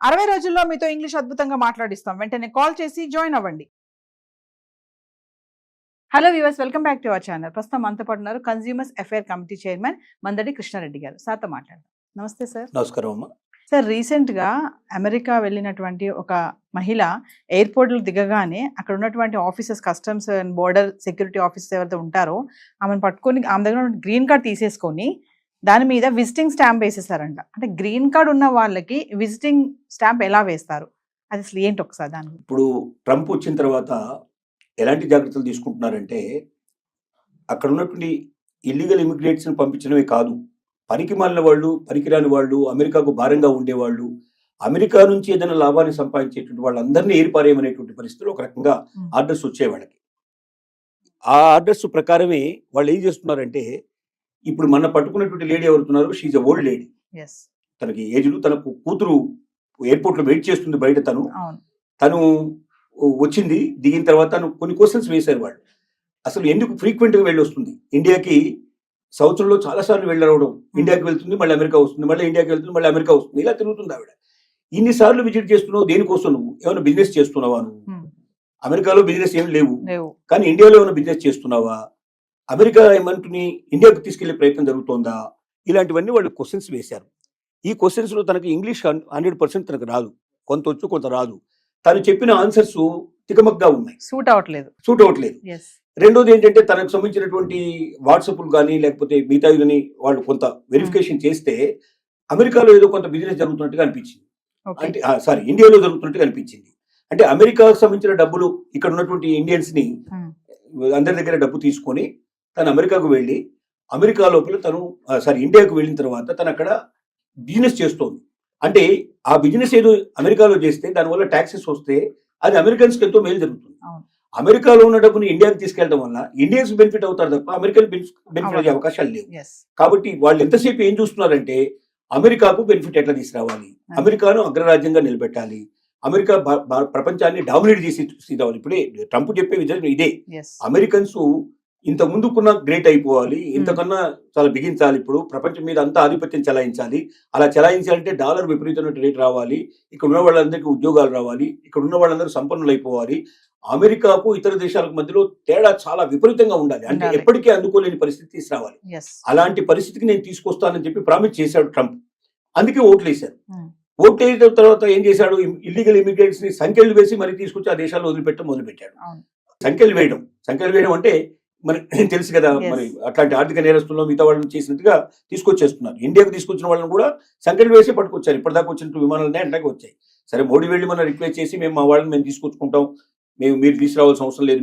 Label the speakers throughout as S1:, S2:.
S1: 60 రోజుల్లో మీతో ఇంగ్లీష్ అద్భుతంగా మాట్లాడిస్తాం. వెంటనే కాల్ చేసి జాయిన్ అవ్వండి. Hello viewers, welcome back to our channel. ప్రస్తుతం మనతో పాటు ఉన్నారు consumers affair committee chairman Mandadi Krishnareddy గారు. సార్తో మాట్లాడదాం. నమస్తే సార్.
S2: నమస్కారం అమ్మా.
S1: సార్, రీసెంట్గా అమెరికా వెళ్ళినటువంటి ఒక మహిళ ఎయిర్పోర్ట్లో దిగగానే అక్కడ ఉన్నటువంటి officers, customs and border security officers ఎవరైతే ఉంటారో ఆమెను పట్టుకొని ఆమె దగ్గర గ్రీన్ కార్డ్ తీసేసుకొని దాని మీద విజిటింగ్ స్టాంప్ వేసేసారంట. అంటే గ్రీన్ కార్డ్ ఉన్న వాళ్ళకి విజిటింగ్ స్టాంప్ ఎలా వేస్తారు, అది అసలు ఏంటి ఒకసారి దాని గురించి?
S2: ఇప్పుడు ట్రంప్ వచ్చిన తర్వాత ఎలాంటి జాగ్రత్తలు తీసుకుంటున్నారంటే, అక్కడ ఉన్నటువంటి ఇల్లీగల్ ఇమిగ్రేట్స్ని పంపించడమే కాదు, పనికి మాలిన వాళ్ళు, పనికిరాని వాళ్ళు, అమెరికాకు భారంగా ఉండేవాళ్ళు, అమెరికా నుంచి ఏదైనా లాభాన్ని సంపాదించేటువంటి వాళ్ళందరినీ ఏరిపారేయమనేటువంటి పరిస్థితులు ఒక రకంగా ఆర్డర్స్ వచ్చాయి వాళ్ళకి. ఆ ఆర్డర్స్ ప్రకారమే వాళ్ళు ఏం చేస్తున్నారంటే, ఇప్పుడు మన పట్టుకున్నటువంటి లేడీ ఎవరుతున్నారు, షీజ్ అ ఓల్డ్ లేడీ. తనకి ఏజ్లు, తనకు కూతురు ఎయిర్పోర్ట్లో వెయిట్ చేస్తుంది బయట. తను వచ్చింది, దిగిన తర్వాత తను కొన్ని క్వశ్చన్స్ వేశారు వాళ్ళు. అసలు ఎందుకు ఫ్రీక్వెంట్గా వెళ్ళి వస్తుంది ఇండియాకి? సంవత్సరంలో చాలాసార్లు వెళ్ళవడం, ఇండియాకి వెళ్తుంది, మళ్ళీ అమెరికా వస్తుంది, మళ్ళీ ఇండియాకి వెళ్తుంది, మళ్ళీ అమెరికా వస్తుంది, ఇలా తిరుగుతుంది ఆవిడ. ఇన్నిసార్లు విజిట్ చేస్తున్నావు దేనికోసం? నువ్వు ఏమైనా బిజినెస్ చేస్తున్నావా? నువ్వు అమెరికాలో బిజినెస్ ఏం లేవు, కానీ ఇండియాలో ఏమైనా బిజినెస్ చేస్తున్నావా? అమెరికా ఏమంటుని ఇండియాకు తీసుకెళ్లే ప్రయత్నం జరుగుతోందా? ఇలాంటివన్నీ వాళ్ళు క్వశ్చన్స్ వేశారు. ఈ క్వశ్చన్స్లో తనకి ఇంగ్లీష్ 100% తనకు రాదు, కొంత వచ్చు కొంత రాదు. తను చెప్పిన ఆన్సర్స్ తికమక్గా ఉన్నాయి, సూట్ అవ్వట్లేదు. రెండోది ఏంటంటే, తనకు సంబంధించినటువంటి వాట్సాప్లు కానీ లేకపోతే మిగతా కానీ వాళ్ళు కొంత వెరిఫికేషన్ చేస్తే అమెరికాలో ఏదో కొంత బిజినెస్ జరుగుతున్నట్టుగా అనిపించింది. అంటే ఇండియాలో జరుగుతున్నట్టుగా అనిపించింది. అంటే అమెరికాకు సంబంధించిన డబ్బులు ఇక్కడ ఉన్నటువంటి ఇండియన్స్ ని అందరి దగ్గర డబ్బు తీసుకొని తను అమెరికాకు వెళ్ళి, అమెరికా లోపల తను ఇండియాకు వెళ్ళిన తర్వాత తను అక్కడ బిజినెస్ చేస్తోంది. అంటే ఆ బిజినెస్ ఏదో అమెరికాలో చేస్తే దానివల్ల ట్యాక్సెస్ వస్తే అది అమెరికన్స్కి ఎంతో మేలు జరుగుతుంది. అమెరికాలో ఉన్న డబ్బుని ఇండియాకి తీసుకెళ్ళడం వల్ల ఇండియన్స్ బెనిఫిట్ అవుతారు తప్ప అమెరికన్ బెనిఫిట్ అయ్యే అవకాశాలు లేవు. కాబట్టి వాళ్ళు ఎంతసేపు ఏం చూస్తున్నారంటే, అమెరికాకు బెనిఫిట్ ఎట్లా తీసుకురావాలి, అమెరికాను అగ్రరాజ్యంగా నిలబెట్టాలి, అమెరికా ప్రపంచాన్ని డామినేట్ చేసి రావాలి. ఇప్పుడే ట్రంప్ చెప్పే విధానం ఇదే. అమెరికన్స్ ఇంత ముందుకున్న గ్రేట్ అయిపోవాలి, ఇంతకన్నా చాలా బిగించాలి, ఇప్పుడు ప్రపంచం మీద అంతా ఆధిపత్యం చెలాయించాలి. అలా చెలాయించాలంటే డాలర్ విపరీతమైన రేట్ రావాలి, ఇక్కడ ఉన్న వాళ్ళందరికీ ఉద్యోగాలు రావాలి, ఇక్కడ ఉన్న వాళ్ళందరూ సంపన్నులు అయిపోవాలి. అమెరికాకు ఇతర దేశాలకు మధ్యలో తేడా చాలా విపరీతంగా ఉండాలి, అంటే ఎప్పటికీ అందుకోలేని పరిస్థితి తీసుకురావాలి. అలాంటి పరిస్థితికి నేను తీసుకొస్తానని చెప్పి ప్రామిస్ చేశాడు ట్రంప్. అందుకే ఓట్లు వేశారు. ఓట్లు వేసిన తర్వాత ఏం చేశాడు, ఇల్లీగల్ ఇమిగ్రెంట్స్ ని సంఖ్యలు వేసి మరి తీసుకొచ్చి ఆ దేశాల్లో మొదలుపెట్టాడు. సంఖ్యలు వేయడం అంటే మరి తెలుసు కదా, మరి అట్లాంటి ఆర్థిక నేరస్తుల్లో మిగతా వాళ్ళని చేసినట్టుగా తీసుకొచ్చేస్తున్నారు. ఇండియాకు తీసుకొచ్చిన వాళ్ళని కూడా సంఖ్యలు వేసి పట్టుకొచ్చారు. ఇప్పటిదాకా వచ్చినట్టు విమానాలు అట్లాగే వచ్చాయి. సరే, మోడీ వెళ్ళి మనం రిక్వెస్ట్ చేసి మేము మా వాళ్ళని మేము తీసుకొచ్చుకుంటాం, మీరు తీసుకురావాల్సిన అవసరం లేదు,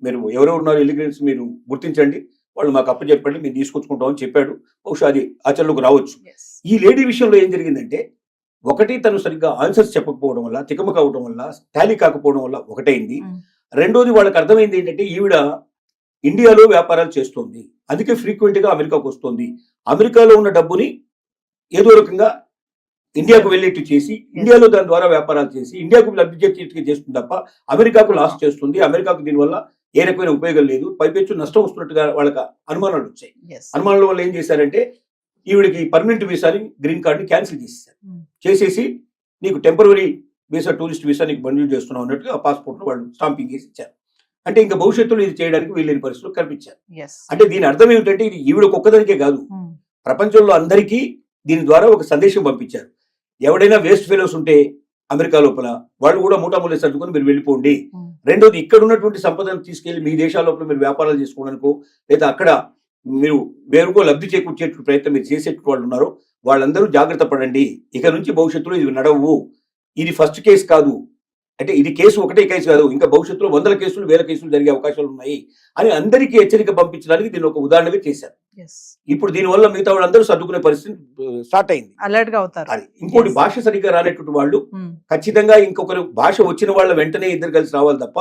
S2: మీరు ఎవరెవరు ఉన్నారు ఇల్లీగల్స్ మీరు గుర్తించండి, వాళ్ళు మాకు అప్పచెప్పండి, మేము తీసుకొచ్చుకుంటాం అని చెప్పాడు. బహుశా అది ఆచరణలోకి రావచ్చు. ఈ లేడీ విషయంలో ఏం జరిగిందంటే, ఒకటి తను సరిగ్గా ఆన్సర్స్ చెప్పకపోవడం వల్ల, తికమక అవడం వల్ల, టాలీ కాకపోవడం వల్ల ఒకటైంది. రెండోది వాళ్ళకి అర్థమైంది ఏంటంటే, ఈవిడ ఇండియాలో వ్యాపారాలు చేస్తోంది, అందుకే ఫ్రీక్వెంట్ గా అమెరికాకు వస్తుంది. అమెరికాలో ఉన్న డబ్బుని ఏదో రకంగా ఇండియాకు వెళ్ళేట్టు చేసి, ఇండియాలో దాని ద్వారా వ్యాపారాలు చేసి ఇండియాకు లబ్ధి చేస్తుంది తప్ప అమెరికాకు లాస్ చేస్తుంది. అమెరికాకు దీనివల్ల ఏ రకమైన ఉపయోగం లేదు, పైపెచ్చు నష్టం వస్తున్నట్టుగా వాళ్ళకి అనుమానాలు వచ్చాయి. అనుమానాల వల్ల ఏం చేశారంటే, ఈవిడికి పర్మనెంట్ వీసాని, గ్రీన్ కార్డుని క్యాన్సిల్ చేసేసి నీకు టెంపరరీ వీసా, టూరిస్ట్ వీసా నీకు మంజూరు చేస్తున్నాం అన్నట్టుగా ఆ పాస్పోర్ట్ వాళ్ళు స్టాంపింగ్ చేసి ఇచ్చారు. అంటే ఇంకా భవిష్యత్తులో ఇది చేయడానికి వీళ్ళని పరిస్థితులు కనిపించారు. అంటే దీని అర్థం ఏమిటంటే, ఇది ఈవిడకు ఒక్కదానికే కాదు, ప్రపంచంలో అందరికీ దీని ద్వారా ఒక సందేశం పంపించారు. ఎవడైనా వేస్ట్ ఫెలోస్ ఉంటే అమెరికా లోపల వాళ్ళు కూడా మూటామూలే సర్దుకొని మీరు వెళ్ళిపోండి. రెండోది, ఇక్కడ ఉన్నటువంటి సంపదను తీసుకెళ్లి మీ దేశాల లోపల మీరు వ్యాపారాలు చేసుకోవడానికో లేదా అక్కడ మీరు వేరుకో లబ్ధి చేకూర్చే ప్రయత్నం మీరు చేసేటువంటి వాళ్ళు ఉన్నారో వాళ్ళందరూ జాగ్రత్త పడండి. ఇక నుంచి భవిష్యత్తులో ఇది నడవు, ఇది ఫస్ట్ కేసు కాదు, అంటే ఇది కేసు ఒకటే కేసు కాదు, ఇంకా భవిష్యత్తులో 100 కేసులు 1000 కేసులు జరిగే అవకాశాలు ఉన్నాయి అని అందరికీ హెచ్చరిక పంపించడానికి దీన్ని ఒక ఉదాహరణగా చేశారు. ఇప్పుడు దీనివల్ల మిగతా వాళ్ళందరూ సర్దుకునే పరిస్థితి స్టార్ట్ అయింది, అలర్ట్ గా అవుతారు. అది ఇంకోటి, భాష సరిగ్గా రానటువంటి వాళ్ళు ఖచ్చితంగా ఇంకొకరు భాష వచ్చిన వాళ్ళ వెంటనే ఇద్దరు కలిసి రావాలి తప్ప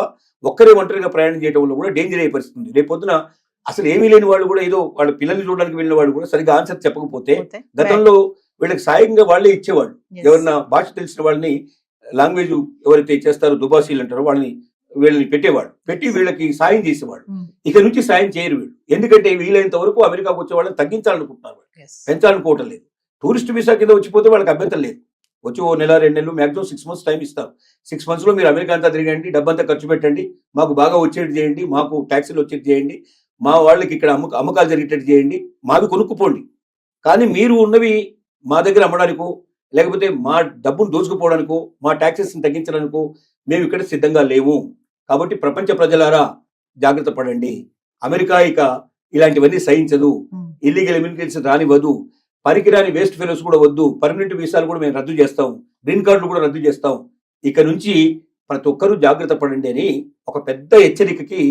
S2: ఒక్కరే ఒంటరిగా ప్రయాణం చేయడం వల్ల కూడా డేంజర్ అయ్యే పరిస్థితి ఉంది. రేపొద్దున అసలు ఏమీ లేని వాళ్ళు కూడా, ఏదో వాళ్ళ పిల్లల్ని చూడడానికి వెళ్ళిన వాళ్ళు కూడా సరిగ్గా ఆన్సర్ చెప్పకపోతే, గతంలో వీళ్ళకి సాయంగా వాళ్ళే ఇచ్చేవాళ్ళు. ఎవరన్నా భాష తెలిసిన వాళ్ళని, లాంగ్వేజ్ ఎవరైతే చేస్తారో దుబాసీలు అంటారో వాళ్ళని వీళ్ళని పెట్టి వీళ్ళకి సాయం చేసేవాళ్ళు. ఇక నుంచి సాయం చేయరు వీళ్ళు, ఎందుకంటే వీలైనంత వరకు అమెరికాకు వచ్చే వాళ్ళని తగ్గించాలనుకుంటున్నారు, పెంచాలనుకోవటం లేదు. టూరిస్ట్ వీసా కింద వచ్చిపోతే వాళ్ళకి అభ్యంతరం లేదు, వచ్చి ఓ నెల 2 నెలలు మ్యాక్సిమం 6 మంత్స్ టైం ఇస్తారు. 6 మంత్స్లో మీరు అమెరికా అంతా తిరగండి, డబ్బంతా ఖర్చు పెట్టండి, మాకు బాగా వచ్చేది చేయండి, మాకు ట్యాక్సీలు వచ్చేది చేయండి, మా వాళ్ళకి ఇక్కడ అమ్మకాలు జరిగేటట్టు చేయండి, మావి కొనుక్కుపోండి. కానీ మీరు ఉన్నవి మా దగ్గర అమ్మడానికో లేకపోతే మా డబ్బును దోచుకుపోవడానికో మా ట్యాక్సెస్ని తగ్గించడానికో మేము ఇక్కడ సిద్ధంగా లేవు. కాబట్టి ప్రపంచ ప్రజలారా జాగ్రత్త పడండి. అమెరికా ఇక ఇలాంటివన్నీ సహించదు, ఇల్లీగల్ ఇమిగ్రెంట్స్ రానివ్వదు, పనికిరాని వేస్ట్ ఫెలోస్ కూడా వద్దు, పర్మనెంట్ వీసాలు కూడా మేము రద్దు చేస్తాం, గ్రీన్ కార్డులు కూడా రద్దు చేస్తాం. ఇక నుంచి ప్రతి ఒక్కరూ జాగ్రత్త పడండి అని ఒక పెద్ద హెచ్చరికకి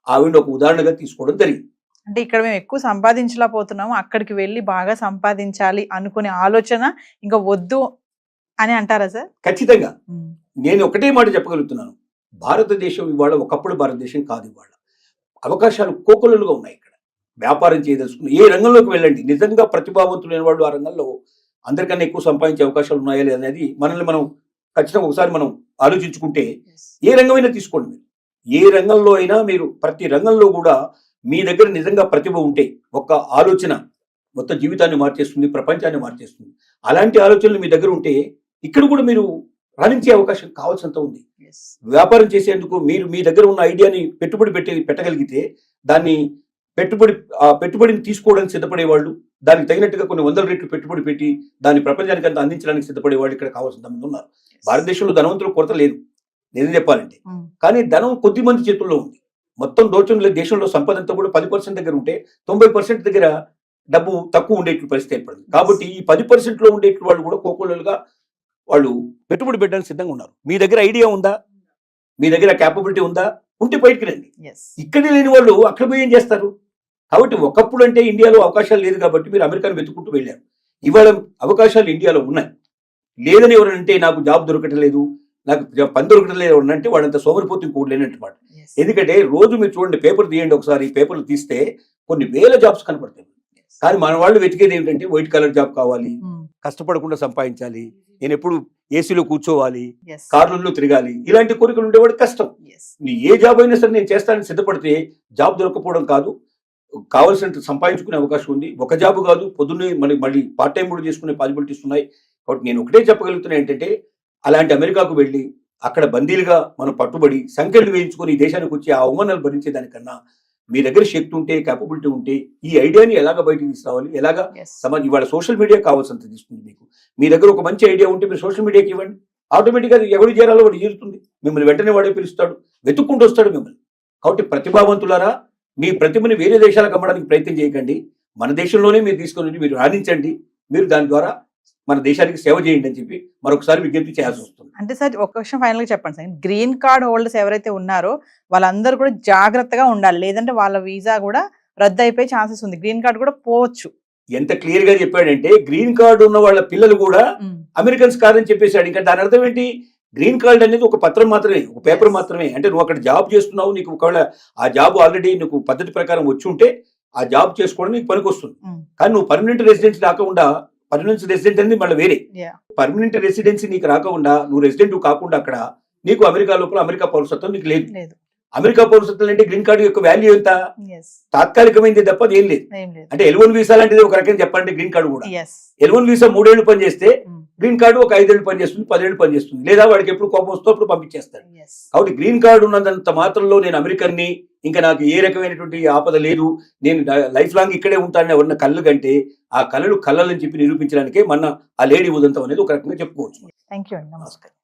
S2: ఆవిడ ఒక ఉదాహరణగా తీసుకోవడం జరిగింది.
S1: అంటే ఇక్కడ మేము ఎక్కువ సంపాదించలేకపోతున్నాము, అక్కడికి వెళ్ళి బాగా సంపాదించాలి అనుకునే ఆలోచన ఇంకా వద్దు అని అంటారా సార్?
S2: ఖచ్చితంగా నేను ఒకటే మాట చెప్పగలుగుతున్నాను. భారతదేశం ఇవాళ ఒకప్పుడు భారతదేశం కాదు. ఇవాళ అవకాశాలు కోకొల్లలుగా ఉన్నాయి. ఇక్కడ వ్యాపారం చేయదలుచుకున్న ఏ రంగంలోకి వెళ్ళండి, నిజంగా ప్రతిభావంతులైన వాళ్ళు ఆ రంగంలో అందరికన్నా ఎక్కువ సంపాదించే అవకాశాలు ఉన్నాయా లేదనేది మనల్ని మనం ఖచ్చితంగా ఒకసారి మనం ఆలోచించుకుంటే ఏ రంగమైనా తీసుకోండి. మీరు ఏ రంగంలో అయినా మీరు ప్రతి రంగంలో కూడా మీ దగ్గర నిజంగా ప్రతిభ ఉంటే ఒక్క ఆలోచన మొత్తం జీవితాన్ని మార్చేస్తుంది, ప్రపంచాన్ని మార్చేస్తుంది. అలాంటి ఆలోచనలు మీ దగ్గర ఉంటే ఇక్కడ కూడా మీరు రాణించే అవకాశం కావాల్సినంత ఉంది. వ్యాపారం చేసేందుకు మీరు మీ దగ్గర ఉన్న ఐడియాని పెట్టుబడి పెట్టగలిగితే దాన్ని పెట్టుబడిని తీసుకోవడానికి సిద్ధపడేవాళ్ళు, దానికి తగినట్టుగా కొన్ని 100 రెట్లు పెట్టుబడి పెట్టి దాన్ని ప్రపంచానికి అంతా అందించడానికి సిద్ధపడేవాళ్ళు ఇక్కడ కావాల్సిన మంది ఉన్నారు. భారతదేశంలో ధనవంతుల కొరత లేదు నిజం చెప్పాలంటే, కానీ ధనం కొద్ది మంది చేతుల్లో ఉంది. మొత్తం దేశంలో సంపద అంతా కూడా 10% దగ్గర ఉంటే 90% దగ్గర డబ్బు తక్కువ ఉండేట్లు పరిస్థితి ఏర్పడింది. కాబట్టి ఈ 10%లో ఉండేట్లు వాళ్ళు కూడా కోకోలుగా వాళ్ళు పెట్టుబడి పెట్టడానికి సిద్ధంగా ఉన్నారు. మీ దగ్గర ఐడియా ఉందా, మీ దగ్గర క్యాపబిలిటీ ఉందా, ఉంటే బయటికి రండి. ఇక్కడ లేని వాళ్ళు అక్కడ పోయి ఏం చేస్తారు? కాబట్టి ఒకప్పుడు అంటే ఇండియాలో అవకాశాలు లేదు కాబట్టి మీరు అమెరికాను వెతుక్కుంటూ వెళ్ళారు. ఇవాళ అవకాశాలు ఇండియాలో ఉన్నాయి. లేదని ఎవరంటే నాకు జాబ్ దొరకట్లేదు, నాకు పని దొరకట్లేదు అంటే వాళ్ళంత సోమరిపోతు ఇంకోటి లేనట్టు మాట. ఎందుకంటే రోజు మీరు చూడండి, పేపర్ తీయండి ఒకసారి, పేపర్లు తీస్తే కొన్ని వేల జాబ్స్ కనపడతాయి. కానీ మన వాళ్ళు వెతికేది ఏమిటంటే వైట్ కలర్ జాబ్ కావాలి, కష్టపడకుండా సంపాదించాలి, నేను ఎప్పుడు ఏసీలో కూర్చోవాలి, కార్లలో తిరగాలి, ఇలాంటి కోరికలు ఉండేవాడు కష్టం. ఏ జాబ్ అయినా సరే నేను చేస్తానని సిద్ధపడితే జాబ్ దొరకపోవడం కాదు, కావాల్సినంత సంపాదించుకునే అవకాశం ఉంది. ఒక జాబ్ కాదు, పొద్దున్నే మళ్ళీ పార్ట్ టైం కూడా చేసుకునే పాసిబిలిటీస్ ఉన్నాయి. కాబట్టి నేను ఒకటే చెప్పగలుగుతున్నా ఏంటంటే, అలాంటి అమెరికాకు వెళ్ళి అక్కడ బందీలుగా మనం పట్టుబడి సంఖ్యలు వేయించుకొని ఈ దేశానికి వచ్చి ఆ అవమానాలు భరించేదానికన్నా మీ దగ్గర శక్తి ఉంటే, క్యాపబిలిటీ ఉంటే ఈ ఐడియాని ఎలాగ బయటకు తీసుకురావాలి, ఎలాగా ఇవాళ సోషల్ మీడియా కావాల్సినంత తీసుకుంది. మీకు మీ దగ్గర ఒక మంచి ఐడియా ఉంటే మీరు సోషల్ మీడియాకి ఇవ్వండి, ఆటోమేటిక్గా ఎవరు చేరాలో వాడు చేరుతుంది. మిమ్మల్ని వెంటనే వాడే పిలుస్తాడు, వెతుక్కుంటూ వస్తాడు మిమ్మల్ని. కాబట్టి ప్రతిభావంతులారా, మీ ప్రతిభని వేరే దేశాలకు అమ్మడానికి ప్రయత్నం చేయకండి. మన దేశంలోనే మీరు తీసుకొని మీరు రాణించండి, మీరు దాని ద్వారా మన దేశానికి సేవ చేయండి అని చెప్పి మరొకసారి విజ్ఞప్తి చేయాల్సి వస్తుంది.
S1: అంటే సార్ ఒక విషయం ఫైనల్గా చెప్పండి సార్, గ్రీన్ కార్డ్ హోల్డర్స్ ఎవరైతే ఉన్నారో వాళ్ళందరూ కూడా జాగ్రత్తగా ఉండాలి, లేదంటే వాళ్ళ వీసా కూడా రద్దు అయిపోయే ఛాన్సెస్ ఉంది, గ్రీన్ కార్డ్ కూడా పోవచ్చు.
S2: ఎంత క్లియర్ గా చెప్పాడంటే, గ్రీన్ కార్డు ఉన్న వాళ్ళ పిల్లలు కూడా అమెరికన్స్ కాదని చెప్పేశాడు. ఇంకా దాని అర్థం ఏంటి? గ్రీన్ కార్డ్ అనేది ఒక పత్రం మాత్రమే, ఒక పేపర్ మాత్రమే. అంటే నువ్వు అక్కడ జాబ్ చేస్తున్నావు, నీకు ఒకవేళ ఆ జాబ్ ఆల్రెడీ నీకు పద్ధతి ప్రకారం వచ్చి ఉంటే ఆ జాబ్ చేసుకోవడం నీకు పనికి వస్తుంది. కానీ నువ్వు పర్మనెంట్ రెసిడెన్సీ రాకుండా, పర్మనెంట్ రెసిడెంట్ అనేది మళ్ళీ వేరే, పర్మనెంట్ రెసిడెన్సీ నీకు రాకుండా, నువ్వు రెసిడెంట్ కాకుండా అక్కడ నీకు అమెరికా లోపల అమెరికా పౌరసత్వం నీకు లేదు. అమెరికా పౌరసత్వం అంటే గ్రీన్ కార్డు యొక్క వాల్యూ ఎంత? తాత్కాలికమైంది తప్ప ఏం లేదు. అంటే L1 వీసా లాంటిది ఒక రకంగా చెప్పాలంటే గ్రీన్ కార్డు కూడా. L1 వీసా 3 ఏళ్ళు పనిచేస్తే గ్రీన్ కార్డు ఒక 5 ఏళ్ళు పనిచేస్తుంది, 10 ఏళ్ళు పనిచేస్తుంది, లేదా వాడికి ఎప్పుడు కోపం వస్తూ అప్పుడు పంపించేస్తాడు. కాబట్టి గ్రీన్ కార్డు ఉన్నంత మాత్రంలో నేను అమెరికన్ని, ఇంకా నాకు ఏ రకమైనటువంటి ఆపద లేదు, నేను లైఫ్ లాంగ్ ఇక్కడే ఉంటానని ఎవరన్నా కళ్ళు కంటే ఆ కళలు కళ్ళని చెప్పి నిరూపించడానికే మన ఆ లేడీ ఉదంతం అనేది ఒక రకంగా చెప్పుకోవచ్చు.
S1: థ్యాంక్ యూ అండి, నమస్కారం.